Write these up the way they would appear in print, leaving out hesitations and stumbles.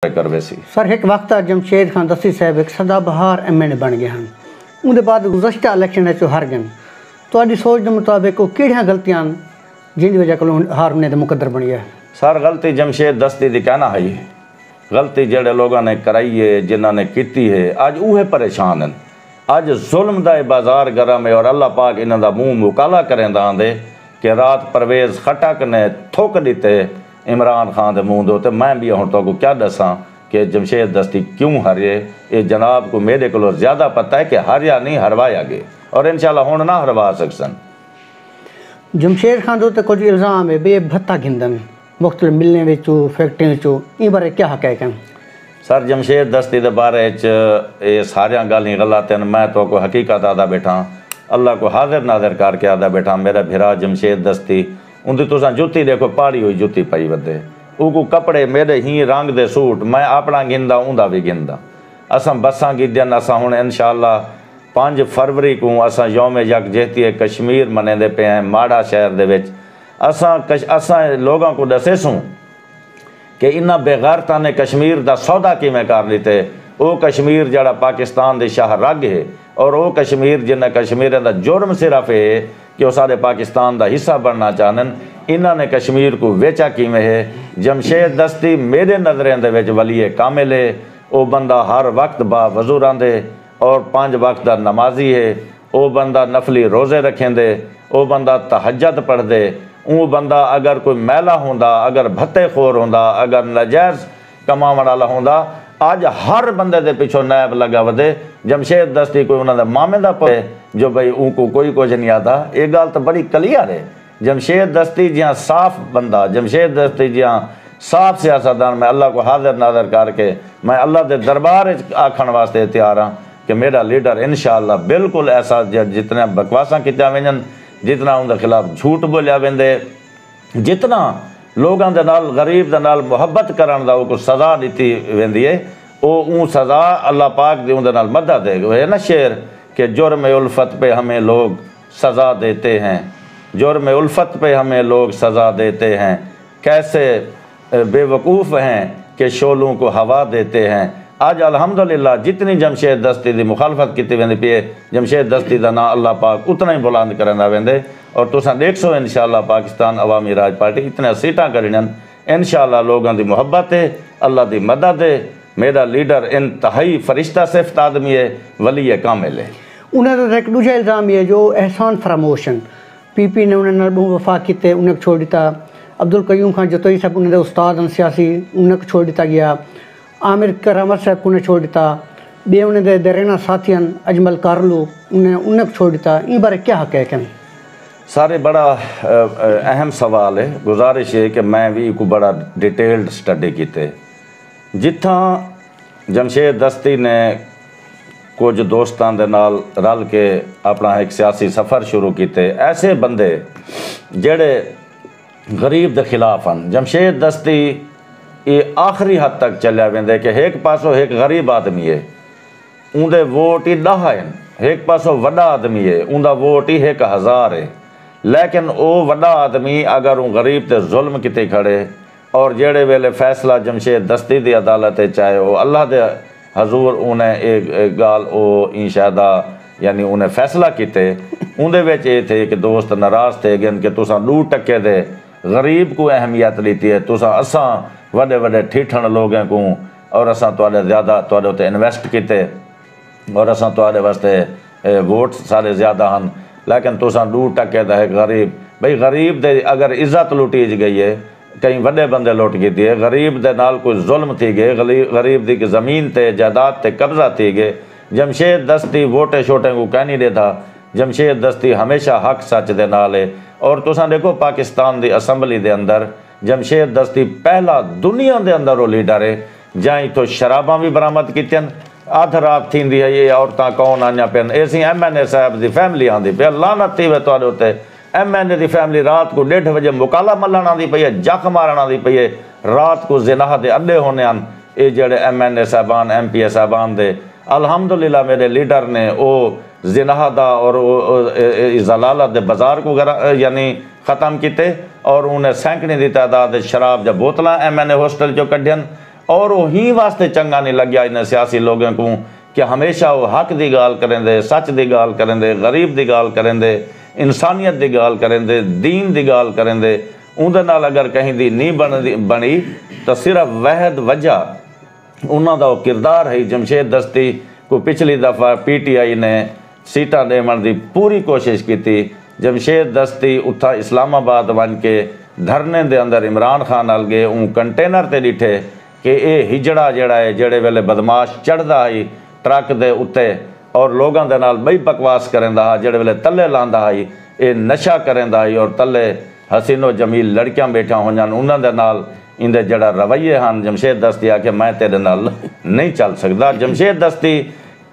करवे सी। सर एक वक्त जमशेद खान दस्ती साहब एक सदाबहार MLA बन गए हैं, उनके बाद गुज़श्ता इलेक्शन हार गए। तो सोच के मुताबिक वो किहड़ियां गलतियां जिंदी वजह को हार होने का मुकद्दर बन गया? सर गलती जमशेद दस्ती की कहना है, गलती जेड़े लोगों ने कराई है, जिन्होंने की है, अज उहे परेशान हैं। अज जुल्म का बाजार गर्म है और अल्लाह पाक इन्हों का मुँह मुकाला करें आंदे कि रात परवेज़ खटक ने थुक दिते इमरान खान के मुँह दे। मैं भी हूँ तो क्या दसा कि जमशेद दस्ती क्यों हारे। ये जनाब को मेरे को ज़्यादा पता है कि हारिया नहीं हरवाया गए और इंशाल्लाह हुण ना हरवा सकसन। जमशेद खान तो कुछ इल्ज़ाम है बे भत्ता गिंदन मुख्तलिफ मिलने विचों फैक्ट्रियों चो, इन बारे क्या हक़ीक़त है? सर जमशेद दस्ती के बारे ये सारिया गल ही गलत हैं। मैं तो को हकीकत आदा बैठा, अल्लाह को हाजिर नाजिर करके आदा बैठा। मेरा भिरा जमशेद दस्ती उनकी तुसा जुत्ती देखो, पाड़ी हुई जुत्ती पाई बदे, वो कपड़े मेरे ही रंग दे सूट, मैं अपना गिंदा उंदा भी गिंदा। असा बसा गिदन, असा हुण इंशाअल्लाह 5 फरवरी को असा यौम यकजहती कश्मीर मनाते पे हैं माड़ा शहर दे विच। असा लोगों को दसेसूँ कि इन्होंने बेगैरता ने कश्मीर का सौदा किमें कर लीते। वो कश्मीर जड़ा पाकिस्तान के शाह रग है और वो कश्मीर जिन्हें कश्मीर का जुर्म सिर्फ है कि वह सारे पाकिस्तान का हिस्सा बनना चाहते। इन्होंने कश्मीर को वेचा किमें है। जमशेद दस्ती मेरे नज़रें दे वली कामिल है। वो बंदा हर वक्त बावजू रहिंदे और 5 वक्त का नमाजी है। वो बंदा नफली रोज़े रखेंदे, वो बंदा तहज्जुद पढ़दे। वो बंदा अगर कोई मैला होंदा, अगर भत्ते खोर होंदा, अगर नजायज़ कमावण वाला होंदा, अज हर बंदे दे पिछों नैब लगा वधे। जमशेद दस्ती कोई उन्होंने मामे दा पे जो भाई उनको कोई कुछ नहीं आता। ये गल तो बड़ी क्लियर है। जमशेद दस्ती जियां साफ बंदा, जमशेद दस्ती जियां साफ सियासतदान, मैं अल्लाह को हाजिर नाज़र करके मैं अल्लाह के दरबार आखण वास्ते तैयार हाँ कि मेरा लीडर इंशाअल्लाह बिल्कुल ऐसा जितना बकवासा किया वेंजन, जितना उनके खिलाफ झूठ बोलिया वेंदे, जितना लोगों के नाल गरीब के नाल मुहब्बत करन दा को सज़ा दी वेंदी है, वो सज़ा अल्लाह पाक दी उनके नाल मदद है ना शेर कि जुर्म उल्फत पे हमें लोग सज़ा देते हैं, जुर्म उल्फत पे हमें लोग सज़ा देते हैं, कैसे बेवकूफ़ हैं कि शोलों को हवा देते हैं। आज अल्हम्दुलिल्लाह जितनी जमशेद दस्ती की मुखालफत की वेंदी पी है, जमशेद दस्ती का ना अल्लाह पाक उतना ही बुलंद करना वेंदे। और तुसा देख सो इंशाअल्लाह पाकिस्तान अवामी राज पार्टी इतने सीटां करियां इंशाअल्लाह लोगों की मुहब्बत है, अल्लाह की मदद है। मेरा लीडर इंतहाई फरिश्ता सिफ्त आदमी है, वली है, कामिल है। उन्हें एक दूसरा इल्ज़ाम ये जो एहसान फरामोशन PP ने उन्हें बहु वफा किए, उन्हें छोड़ दिता। अब्दुल कयूम खान जतोई साहब उन्हें उस्ताद सियासी, उन्हें छोड़ दिता गया। आमिर करामत साहब को उन्हें छोड़ दिता। बे उन्हें दरेना साथियन अजमल कारलू उन्हें छोड़ दिता। इन बारे क्या हक़ीक़त है? सारे बड़ा अहम सवाल है। गुजारिश है कि मैं भी को बड़ा डिटेल्ड स्टडी किते। जिथा जमशेद दस्ती ने कुछ दोस्तों के नाल रल के अपना एक सियासी सफ़र शुरू किए, ऐसे बंदे जेड़े गरीब के खिलाफ हैं। जमशेद दस्ती ये आखिरी हद तक चलिया वेंदे कि एक पासों एक गरीब आदमी है, उनके वोट ही 10 हैं, एक पासों वड्डा आदमी है, उनका वोट ही 1000 है। लेकिन वो वड्डा आदमी अगर वो गरीब ते जुल्म किते खड़े और जेड़े वेले फैसला जमशेद दस्ती की अदालत चाहे वो अल्लाह के हजूर उन्हें एक गाल वो इंशादा यानी उन्हें फैसला किते, उनके ये थे कि दोस्त नाराज़ थे कि तुसा 2 टके दे गरीब को अहमियत लीती है, तुसा असा वड्डे वड्डे ठीठण लोगों को और असा तुहाडे ज़्यादा तुहाडे उत्ते इन्वेस्ट किते और असा तुहाडे वास्ते वोट सारे ज़्यादा हैं। लेकिन तुसा 2 टके दा है गरीब, भाई गरीब दे अगर इज्जत लुटीज गई है, कई वड्डे बंदे लुट की है, गरीब दे नाल कोई जुल्म थी गए, गरीब की ज़मीन ते जायदाद ते कब्जा थी गए। जमशेद दस्ती वोटे शोटे को कह नहीं देता। जमशेद दस्ती हमेशा हक सच दे नाल है। और तुसा देखो पाकिस्तान की असैम्बली के अंदर जमशेद दस्ती पहला दुनिया के अंदर वो लीडर है जहाँ इतों शराबा भी बरामद कीतियां। अध रात थी है, ये औरतां कौन आईया पेन, ऐसी MNA साहब की फैमिली आती पे, लानत थी वे तुहाडे उत्ते। MNA की फैमिली रात को 1:30 बजे मुकाला मलन आती पई है, जख मारन आती पई है, रात को जिनाह के अड्डे होने हैं ये जेड़े MNA साहबान MP साहबान दे। अल्हम्दुलिल्लाह मेरे लीडर ने वो जिनाह दा और जलालत दे बाजार को यानी ख़त्म किए और उन्हें सैकड़े की तादाद शराब जब बोतल MNA हॉस्टल चो कढ़ियन और वो ही वास्ते चंगा नहीं लग्या इन सियासी लोगों को कि हमेशा वो हक की गाल करेंदे, सच की गाल करेंदे, गरीब की गाल करेंदे, इंसानियत की गाल करेंदे, दीन की गाल करेंदे। उनके नाल अगर कहीं दी नहीं बनी तो सिर्फ वहद वजह उन्हों का किरदार है। जमशेद दस्ती को पिछली दफ़ा PTI ने सीटा देवन की पूरी कोशिश की। जमशेद दस्ती उथा इस्लामाबाद बन के धरने के अंदर इमरान खान नाल गए, कंटेनर से डिठे कि ये हिजड़ा जड़ा है जेड़े वेले बदमाश चढ़ता है ट्रक के उत्ते और लोगों के नाल बई बकवास करेंदा, जेड़े वेले तले लांदा है, ये नशा करेंदा है और तले हसीनो जमील लड़कियां बैठा हो जान उन्होंने नाल इंदे जड़ा रवैये हैं। जमशेद दस्ती आके मैं तेरे नाल नहीं चल सकता। जमशेद दस्ती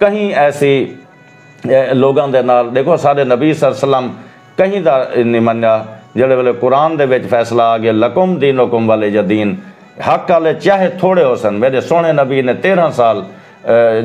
कहीं ऐसी लोगों के नाल देखो सारे नबी सल्लम कहीं का नहीं मन्या, जेड़े वेले कुरान दे विच फैसला आ गया लकुम दीनुकुम वले दीन, हक वाले चाहे थोड़े हो सन। मेरे सोहने नबी ने 13 साल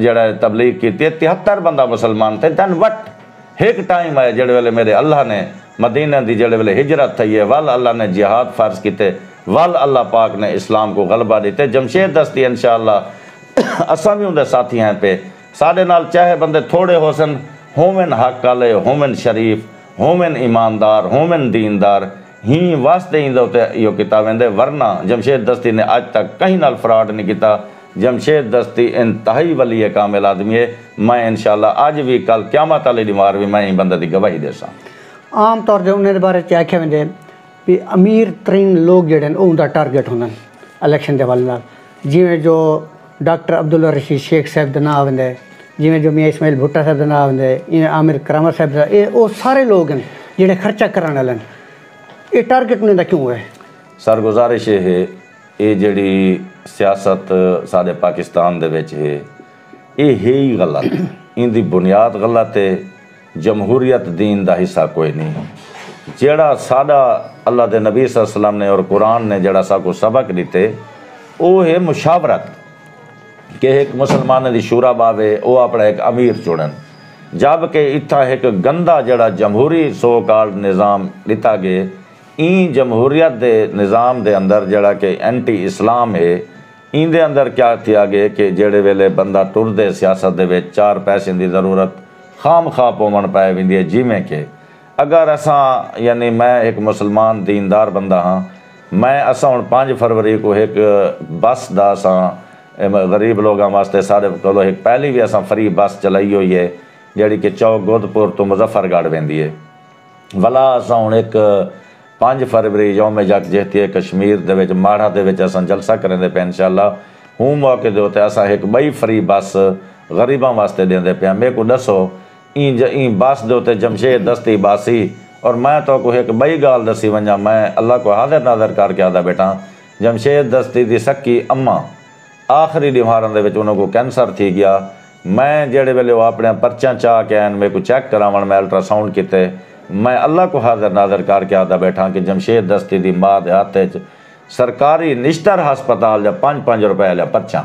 जड़ा तबलीग की, 73 बंदा मुसलमान थे। दैन वट एक टाइम है जेड़े वेले मेरे अल्लाह ने मदीने की जेड़े वेले हिजरत थी है, वल अल्लाह ने जिहाद फर्ज किते, वल अल्लाह पाक ने इस्लाम को गलबा दिते। जमशेद दस्ती इंशाअल्लाह असा भी उनके साथी हैं पे साढ़े नाल चाहे बंदे थोड़े हो सन, होमन हक वाले, होमन शरीफ, होमन ईमानदार, होमन दीनदार ही वास्ते यो किता वेंदे। वरना जमशेद दस्ती ने अज तक कहीं नाल फ्रॉड नहीं किया। जमशेद दस्ती इंतहाई वली कामिल आदमी है। मैं इंशाअल्लाह अज भी कल क़यामत वाली दीवार भी मैं ही बंदे की गवाही देसा। आम तौर पर उन्हें बारे आख्या वेंदे भी अमीर तरीन लोग जेडे उनका टारगेट होंगे इलेक्शन के हवाले नाल, जिवें जो डॉक्टर अब्दुल रशीद शेख साहब का नाम आवेंदे, जिवें जो मियाँ इस्माइल भुट्टा साहब का नाम आवेंदे, इवें आमिर करामत साहब का, ये वो सारे लोग हैं जेडे खर्चा करने वाले। ये टारगेट उन्हें क्यों है? सर गुजारिश है ये जड़ी सियासत साढ़े पाकिस्तान दे विच है ये ही गलत, इनकी बुनियाद गलत है। जमहूरीयत दीन का हिस्सा कोई नहीं। जेड़ा साडा अल्लाह के नबी सल्लल्लाहु ने और कुरान ने जड़ा साकू सबक दिते वो है मुशावरत, कि एक मुसलमान की शूरा बावे वो अपना एक अमीर चुनन, जबकि इतना एक गंदा जड़ा जमहूरी सो कॉल्ड निज़ाम दिता गए। ई जमहूरीयत के निज़ाम के अंदर जड़ा कि एंटी इस्लाम है, इंदे अंदर क्या किया गया कि जेड़े वेले बंदा टुरदे सियासत दे विच 4 पैसे की ज़रूरत खाम खा पवन पै वेंदी है। जिमें कि अगर असा यानी मैं एक मुसलमान दीनदार बंदा हाँ, मैं असा हुण 5 फरवरी को एक बस का असा गरीब लोगों वास्ते साढ़े को एक पहली भी असा फ्री बस चलाई हुई है जी कि चौक गोदपुर तो मुजफ्फरगढ़ वेंदी है। भला असा हुण एक 5 फरवरी यौम यकजहती कश्मीर दे विच माड़ा दे विच असां जलसा करेंदे पे इंशाअल्लाह। हूँ मौके दे उत्ते असां एक बई फ्री बस गरीबां वास्ते देंदे पे। मेरे को दसो ई बस दे उत्ते जमशेद दस्ती बासी और मैं तो को एक बई गाल दसी वंजा, मैं अल्लाह को हाज़िर नाज़र करके आदा बेटा जमशेद दस्ती दी सक्की अम्मा आखिरी दीवारां दे विच उन्होंने को कैंसर थी गया। मैं जेड़े वेले वो अपने पर्चा चाह के आन मेरे को चेक करावन, मैं अल्ट्रासाउंड किते, मैं अल्लाह को हाज़िर नाज़र करके आदा बैठा कि जमशेद दस्ती की माँ के हाथ सरकारी निश्तर हस्पताल जा 5-5 रुपए लिया पर्चा।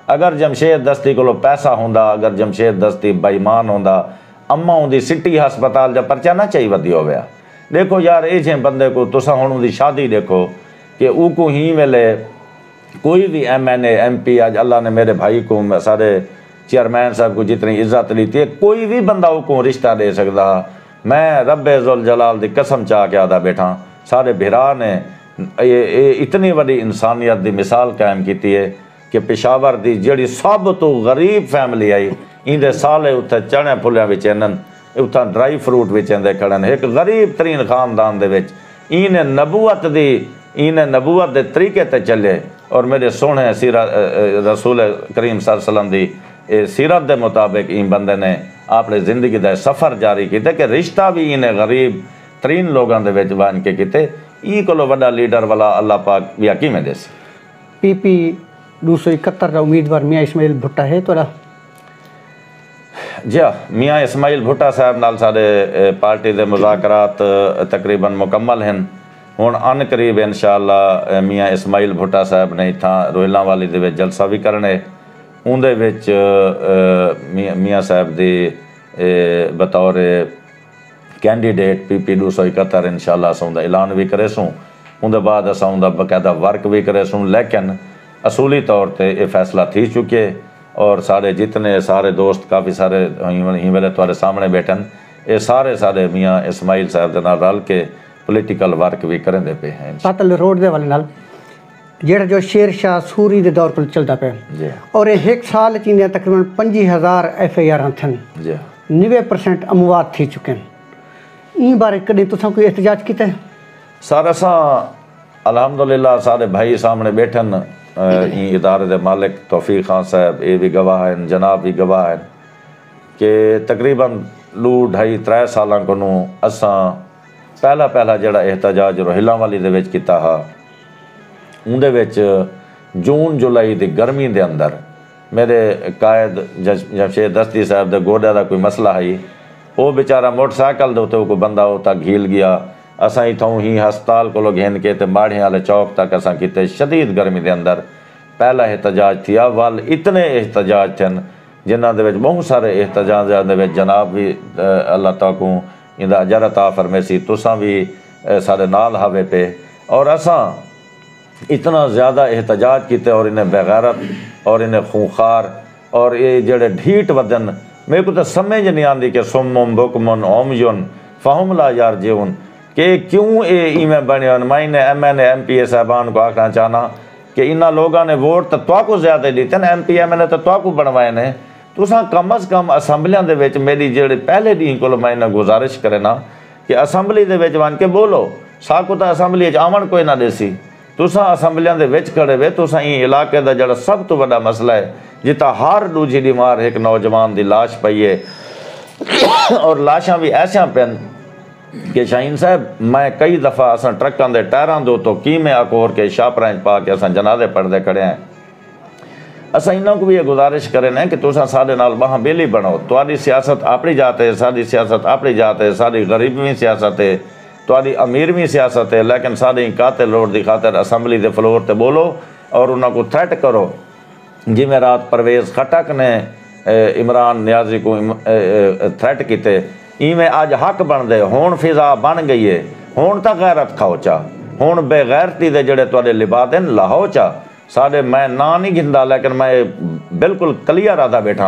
अगर जमशेद दस्ती को पैसा होंदा, अगर जमशेद दस्ती बेईमान होंदा, अम्मा होंदी सिटी हस्पताल जा पर्चा ना चाहिए वधी होया। देखो यार ये जे बंदे को तुसा हुण उनकी शादी देखो कि ऊको ही वेले कोई भी MNA MP आज अल्लाह ने मेरे भाई को सारे चेयरमैन साहब को जितनी इज्जत दी थी कोई भी बंदा ऊको रिश्ता दे सकता। मैं रब्बे ज़ुल जलाल दी कसम चाह के आदा बैठा सारे भिरा ने ये इतनी बड़ी इंसानियत की मिसाल कायम की है कि पेशावर की जी सब तो गरीब फैमिली आई इंदे साले उत्थे चने फुलिया विचेनन, उत्था ड्राई फ्रूट विचेंदे खड़न, एक गरीब तरीन खानदान दे विच इन्हें नबूवत के तरीके ते चले। और मेरे सोहने रसूल करीम सल्लल्लाहु अलैहि वसल्लम दी सीरत के मुताबिक इन बंदे ने अपनी जिंदगी का सफ़र जारी किया कि रिश्ता भी इन्हें गरीब तरीन लोगों के विच बन के किते। ई कोलो वड्डा लीडर वाला अल्लाह पाक भी किवें देसी। PP 271 का उम्मीदवार मियाँ इस्माइल भुट्टा है तोड़ा? जी हाँ, मियाँ इस्माइल भुट्टा साहब नाल साडे पार्टी के मुज़ाकरात तकरीबन मुकम्मल हैं। हुण अन करीब इंशाअल्लाह मियाँ इस्माइल भुट्टा साहब ने इत्थां रोहिलां वाली दे विच जलसा भी करने। उहदे विच मियाँ साहब दी बतौर कैंडीडेट PP 271 इंशाअल्लाह असां उहदा ऐलान भी करे सूँ। उहदे बाद असां उहदा बकायदा वर्क भी करे सूँ। लेकिन असूली तौर पे ये फैसला थी चुके और सारे जितने सारे दोस्त काफ़ी सारे ही वेले तुहाडे सामने बैठन ये सारे मियाँ इस्माइल साहब के नाल रल के पोलिटिकल वर्क भी करेंदे पे हैं। पातल रोड दे वाले नाल जेड़ा जो शेर शाह सूरी दे दौर को चलता पे जी और ये 1 साल च तकरीबन 25,000 FIR थन जी 90% अमवात थी चुके हैं। इन बारे कभी तुसा कोई एहतजाज किया? सर असा अल्हम्दुलिल्लाह सारे भाई सामने बैठन इदारे दे मालिक तौफीक खान साहब ये भी गवाह हैं, जनाब भी गवाह हैं कि तकरीबन 2-2.5-3 साल को असा पहला जड़ा एहतजाज रोहिला वाली दे विच कीता हा उंदे विच जून जुलाई दी गर्मी दे अंदर मेरे कायद जमशेद दस्ती साहब दे गोडे का कोई मसला है वो बेचारा मोटरसाइकिल दे उत्ते कोई बंदा वो तक हील गया असा इतों ही हस्पताल को घेन के ते माड़े वाले चौक तक असा किते शदीद गर्मी के अंदर पहला एहतजाज थिया वाल इतने एहतजाज थे जिन्हों के बहुत सारे एहतजाज जनाब भी अल्लाह ताकू इंदा अजर अता फरमेसी तुसा भी सारे नाल हावे पे और असा इतना ज़्यादा एहतजाज किते और इन्हें बेगैरत और इन्हें खूंखार और ये जड़े ढीठ वदन मेरे को तो समझ नहीं आती कि सुमुम बुकमुन ओमयुन फ़हुम ला यारजिऊन कि क्यों ये इवें बने। मैं इन्हें MNA MPA साहबान को आखना चाहना कि इन्होंने लोगों ने वोट तो तुआको ज़्यादा दिते हैं MP MNA तो तुआको बनवाए ने तुसा कम अज़ कम असैम्बलियां दे विच मेरी जेड़े पहले दिन को मैं इन्हें गुजारिश करे ना कि असैम्बली दे विच बन के बोलो साकू तो असैम्बली आवन कोई ना देसी तुसा असैम्बलियां दे विच खड़े वे तुसा ई इलाके का जड़ा सब तो बड़ा मसला है जिता हर दूजी दीवार एक नौजवान की लाश पई है और लाशां भी ऐसा पेन कि शाहीन साहब मैं कई दफ़ा असा ट्रकों के टायरों दो तो कीमे अकोर के शापरां पा के असा जनाजे पढ़ते खड़े हैं। असा इन्हों को भी ये गुजारिश करें कि तुसा साडे नाल बाहां बेली बनो तुहाडी सियासत अपनी जात है साडी सियासत अपनी जात है साडी गरीबी सियासत है तुहाडी अमीरवी सियासत है लेकिन साडी कातिल रोड की खातर असैम्बली के फ्लोर पर बोलो और उन्होंने को थ्रेट करो जिमें रात परवेज़ खटक ने इमरान न्याजी को थ्रेट किते इवें अज हक बनते हुण फिजा बन गई है हुण तो गैरत खाओ चा हुण बेगैरती दे जड़े तुहाडे लिबास हैं लाहो चा साडे मैं ना नहीं गिनदा लेकिन मैं बिल्कुल क्लियर आदा बैठा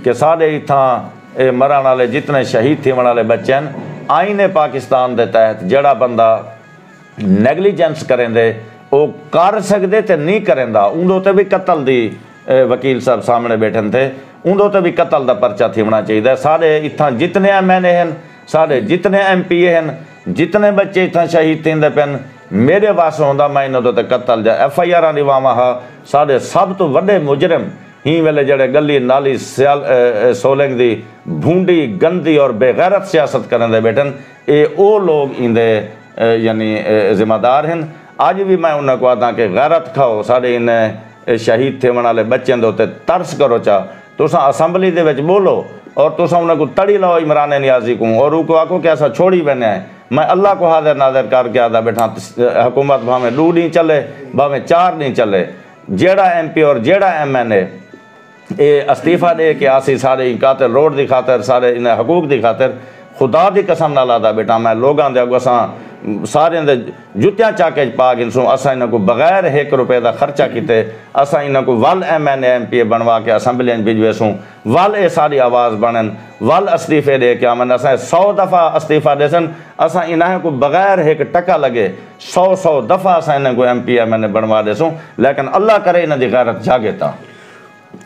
कि साडे इत्थां मरण वाले जितने शहीद थी वाले बच्चे हैं आईने पाकिस्तान के तहत जड़ा बंदा नैगलीजेंस करेंदे वो कर सकते तो नहीं करेंदा उंदों ते भी कतल दी वकील साहब सामने बैठे थे उंदों ते भी कतल का परचा थीवना चाहिए। साढ़े इत्थां जितने MNA हैं साढ़े जितने MPA हैं जितने बच्चे इत्थां शहीद थींदे पेन मेरे वास होंदा मैं इन्हों ते कतल जा FIR दिवावां हा साढ़े सब तो वड्डे मुजरिम ही वेले जड़े गली नाली सोलंग दी भूंडी गंदी और बेगैरत सियासत करन दे बैठन ये वो लोग इंदे यानी जिम्मेदार हैं। अज भी मैं उन्होंने को आदा कि गैरत खाओ साढ़े इन्हें शहीद थे वाले बच्चों के उत्ते तरस करो चा तुसा असैम्बली दे विच बोलो और तुसा उन्हें को तड़ी लाओ इमरान न्याजी को और उनको आखो कि ऐसा छोड़ी बने है मैं अल्लाह को हाजिर नाजिर करके आदा बैठा हुकूमत भावें 2 नहीं चले भावें 4 नहीं चले जेड़ा MP और जेड़ा MNA ये अस्तीफा दे के आसी सारे कातिल रोड की खातर सारे इन्हें हकूक की खातर खुदा की कसम ना लादा बेटा मैं लोगों के अगो असा सारे दे जुत्तियां चाके पा गिनसूँ असा इन्हों को बगैर ₹1 का खर्चा किते असा इन्हों को वल MNA MPA बनवा के असैम्बली भिजवेसूँ वल ये सारी आवाज़ बनन वल अस्तीफे दे के आवन असा 100 दफ़ा अस्तीफा देसन असा इन्हें को बगैर ₹1 लगे 100 दफ़ा असा इन्हें को MP MNA बनवा देसूँ लेकिन अल्लाह करे इन्हें दी गैरत जागे था।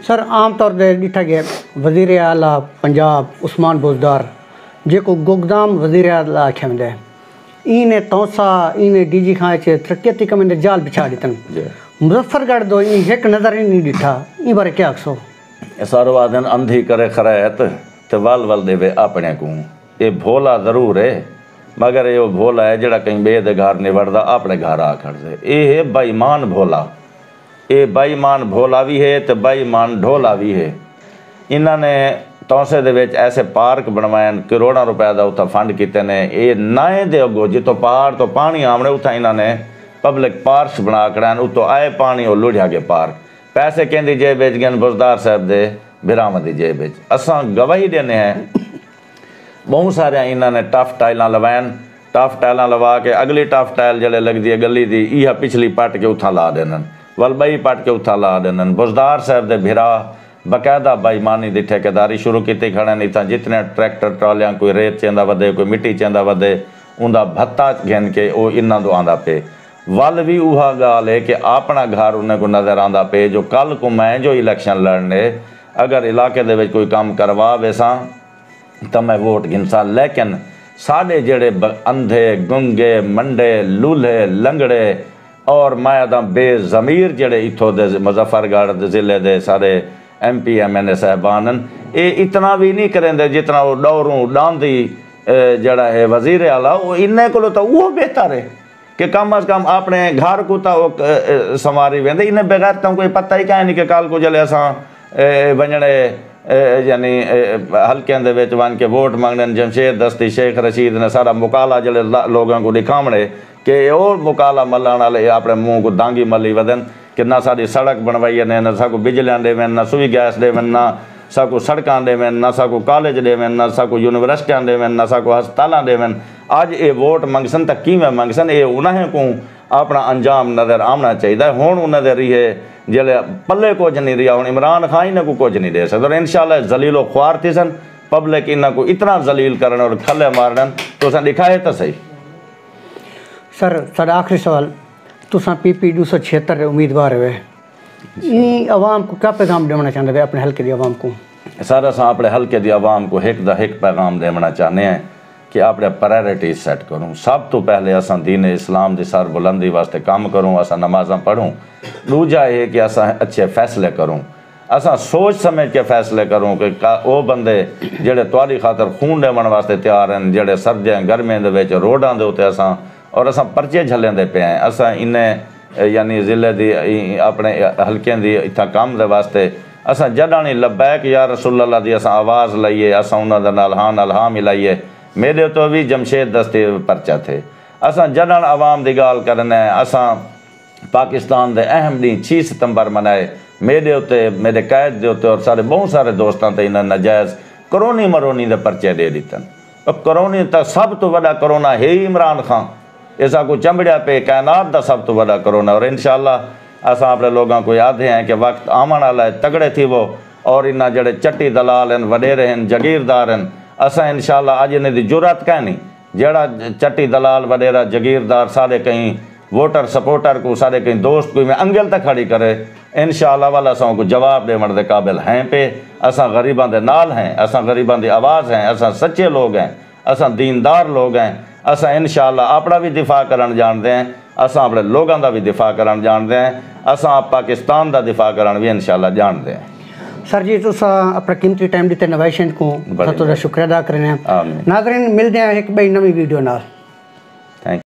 सर आम तौर पर ॾिठा गया वज़ीर आला पंजाब उस्मान बुज़दार जेको गोगदाम वज़ीर आला आख्या वेंदा इने तौसा इने DG खां अचे तरक्यती कम जाल बिछा ॾिठन मुज़फ़रगढ़ दो एक नज़र ही नहीं ॾिठा ई बारे क्या आखो? सारो आदन अंधी करे खरैत ते वल देवे अपने को ये भोला ज़रूर है मगर ये भोला है जड़ा कहीं बे दे घर नहीं वड़दा अपने घर आ खड़े ये है बेईमान भोला ये बेईमान भोला भी है तो बेईमान ढोला भी है। इन्होंने तौसे दे विच ऐसे पार्क बनवाए करोड़ों रुपए का उत्थे फंड किते ने ये नाए दे अगो जितों पहाड़ तो पानी आमने उत्थे इन्होंने पब्लिक पार्क्स बना कर उत्तों आए पानी और लुढ़िया के पार्क पैसे कहती जेब बेच गए बुज़दार साहब दे बिराम की जेब बेच असा गवाही देने हैं बहुत सारे इन्होंने टफ टाइलां लवायन टफ टाइलां लवा के अगली टफ टाइल जल्द लगती है गली की यह पिछली पट के उथा ला देन वल बई पट के उथा ला ॾिननि। बुज़दार साहब दे भिरा बाकायदा बेईमानी दी ठेकेदारी शुरू की खड़े नहीं था। जितने ट्रैक्टर ट्रालियां कोई रेत चंदा वधे कोई मिट्टी चंदा वधे उनका भत्ता गिन के वो इन्हों तो आंदा पे। वल भी उहा गाल है कि अपना घर उन्हें को नज़र आंदा पे जो कल को मैं जो इलेक्शन लड़ने अगर इलाके दे विच कोई काम करवा वेसा तो मैं वोट गिनसा। लेकिन साढ़े जेड़े अंधे गुंगे मंडे लूल्हे लंगड़े और मैं आदा बेज़मीर जेड़े इथों दे मुजफ्फरगढ़ ज़िले दे सारे MP MNA साहबान ये इतना भी नहीं करेंदे जितना वो डौरूं डांदी जड़ा है वजीर आला वो इन्ने को तो वो बेहतर है कि कम अज़ कम अपने घर को तो संवारी वेंदे। इन्हें बगैर तो कोई पता ही क्या नहीं कि कल को जले असां वंजणे यानी हल्के दे विच वन के वोट मंगने जमशेद दस्ती शेख रशीद ने सारा मुकाला जले लोगों को दिखावणे कि और मुकाला मल्लाण वाले अपने मुँह को दांगी मली वदन कि ना साड़ी सड़क बनवाई ने ना साकू बिजलियां देवन ना सुई गैस देवन ना साकू सड़कां देवन ना साकू कॉलेज देवन ना साकू यूनिवर्सिटियां देवन ना साकू हस्पताल देवन। अज ये वोट मंगसन तक किवें मंगसन ये उन्हें को अपना अंजाम नज़र आना चाहिए। हुण उन्हें रही है जिले पल्ले कुछ नहीं रहा। हुण इमरान खान इन्हें को कुछ नहीं दे सकते और इंशाल्लाह जलीलो ख्वार थी सन पब्लिक इन्हें को इतना जलील करन और खले मारन तो दिखाए तो सही। सर सारा आखिरी सवाल तुसा PP 276 उम्मीदवार है आवाम को क्या पैगाम देना चाहते हैं अपने हल्के की आवाम को? सर अस अपने हल्के की आवाम को एक पैगाम देना चाहते हैं कि अपने प्रायोरिटीज सेट करूँ। सब तो पहले असा दीन इस्लाम की सर बुलंदी वास्ते काम करूँ असा नमाज़ा पढ़ूँ। दूजा है कि असा अच्छे फैसले करूँ असा सोच समझ के फैसले करूँ कि वो बंदे जेड़े तुहाडी खातर खून देवन वास्ते तैयार हैं जेड़े सर्दियां गर्मियों के विच रोडां दे उत्ते असा और असा पर्चे झल्लेंदे पे हैं। असा इन्हें यानी ज़िले दी अपने हल्के दी इत्था काम दे वास्ते असा जडानी लब्बैक या रसूल अल्लाह दी असा आवाज़ लाइए असा उन्हां दे नाल हान अलहा मिलाइए। मेरे तो भी जमशेद दस्ते पर्चा थे असा जडन आवाम की गाल करना है। असा पाकिस्तान के अहम डी 6 सितंबर मनाए मेरे उत्ते मेरे कैद के उत्ते और सारे बहुत सारे दोस्तों ते इन्हें नाजायज़ करोनी मरोनी के पर्चे दे दितन। करोनी तो सब तो बड़ा करोना है ही इमरान खान ऐसा को चंबड़िया पे कायनात का सब तो बड़ा करोना। और इंशाअल्लाह असा अपने लोगों को याद हैं कि वक्त आमन वाला है तगड़े थी वो और इन्हें जड़े चट्टी दलाल हैं वडेरे हैं जगीरदार हैं असा इंशाअल्लाह अज इन्हें दी जुरत क्या नहीं जड़ा चट्टी दलाल वडेरा जगीरदार सारे कहीं वोटर सपोर्टर को सारे कहीं दोस्त को में अंगल तक खड़ी करे इंशाअल्लाह वाला असा को जवाब देने के काबिल हैं पे। असा गरीबां दे नाल हैं असा गरीबां दी आवाज़ हैं असा सच्चे लोग हैं असा दीनदार लोग हैं असा इंशाअल्लाह अपना भी दिफा करन जानते हैं असा अपने लोगों का भी दिफा करन जानते हैं असा पाकिस्तान का दिफा करन भी इंशाअल्लाह जानते हैं। सर जी तुसा अपना कीमती टाइम दिते नवाइशन को तो शुक्रिया अदा करने। नाज़रीन मिलते हैं एक बई नवी वीडियो नाल।